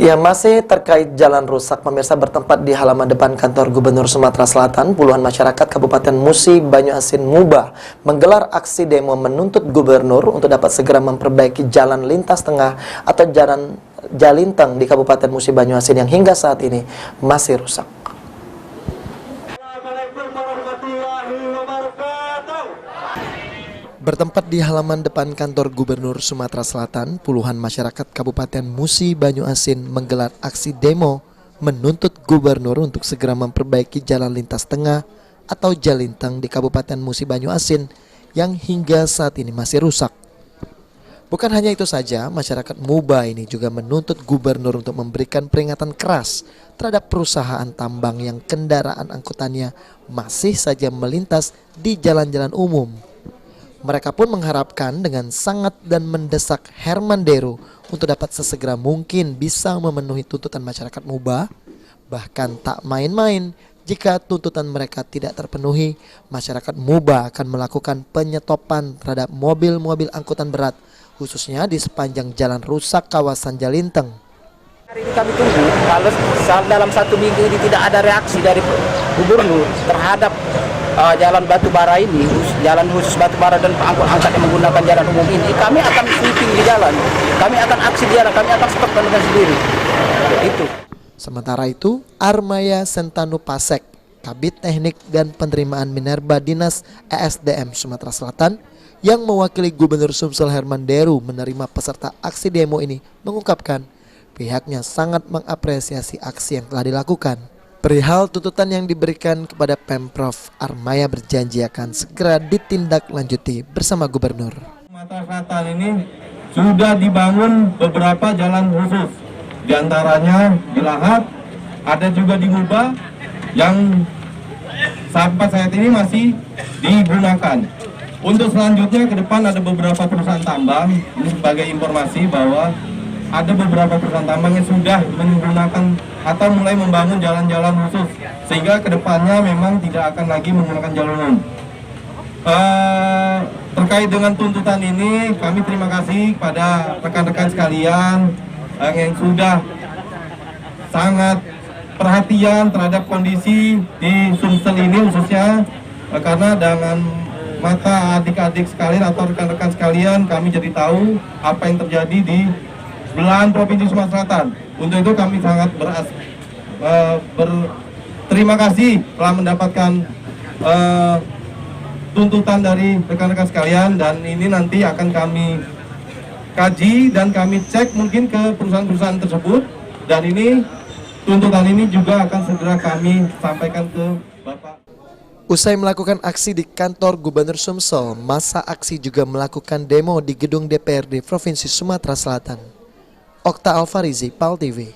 Ya, masih terkait jalan rusak, pemirsa, bertempat di halaman depan kantor Gubernur Sumatera Selatan, puluhan masyarakat Kabupaten Musi Banyuasin Muba menggelar aksi demo menuntut gubernur untuk dapat segera memperbaiki jalan lintas tengah atau jalan Jalinteng di Kabupaten Musi Banyuasin yang hingga saat ini masih rusak. Bertempat di halaman depan kantor Gubernur Sumatera Selatan, puluhan masyarakat Kabupaten Musi Banyuasin menggelar aksi demo menuntut gubernur untuk segera memperbaiki jalan lintas tengah atau Jalinteng di Kabupaten Musi Banyuasin yang hingga saat ini masih rusak. Bukan hanya itu saja, masyarakat Muba ini juga menuntut gubernur untuk memberikan peringatan keras terhadap perusahaan tambang yang kendaraan angkutannya masih saja melintas di jalan-jalan umum. Mereka pun mengharapkan dengan sangat dan mendesak Herman Deru untuk dapat sesegera mungkin bisa memenuhi tuntutan masyarakat Muba. Bahkan tak main-main, jika tuntutan mereka tidak terpenuhi, masyarakat Muba akan melakukan penyetopan terhadap mobil-mobil angkutan berat, khususnya di sepanjang jalan rusak kawasan Jalinteng. Hari ini kami tunggu, kalau dalam 1 minggu ini tidak ada reaksi dari gubernur terhadap jalan batubara ini, jalan khusus batubara dan angkut-angkat yang menggunakan jalan umum ini, kami akan sweeping di jalan, kami akan aksi di jalan, kami akan stopkan dengan sendiri. Itu. Sementara itu, Armaya Sentanu Pasek, Kabid Teknik dan Penerimaan Minerba Dinas ESDM Sumatera Selatan, yang mewakili Gubernur Sumsel Herman Deru menerima peserta aksi demo ini, mengungkapkan pihaknya sangat mengapresiasi aksi yang telah dilakukan. Perihal tuntutan yang diberikan kepada Pemprov, Armaya berjanji akan segera ditindaklanjuti bersama Gubernur. Sumatera Selatan ini sudah dibangun beberapa jalan khusus, di antaranya di Lahat, ada juga di Muba yang sampai saat ini masih digunakan. Untuk selanjutnya ke depan ada beberapa perusahaan tambang, ini sebagai informasi bahwa ada beberapa perusahaan tambang yang sudah menggunakan atau mulai membangun jalan-jalan khusus, sehingga kedepannya memang tidak akan lagi menggunakan jalur umum. Terkait dengan tuntutan ini, kami terima kasih pada rekan-rekan sekalian yang sudah sangat perhatian terhadap kondisi di Sumsel ini khususnya, karena dengan mata adik-adik sekalian atau rekan-rekan sekalian kami jadi tahu apa yang terjadi di belahan Provinsi Sumatera Selatan. Untuk itu kami sangat berterima kasih telah mendapatkan tuntutan dari rekan-rekan sekalian, dan ini nanti akan kami kaji dan kami cek mungkin ke perusahaan-perusahaan tersebut, dan ini tuntutan ini juga akan segera kami sampaikan ke Bapak. Usai melakukan aksi di kantor Gubernur Sumsel, masa aksi juga melakukan demo di gedung DPRD Provinsi Sumatera Selatan. Okta Alfarizi, PAL TV.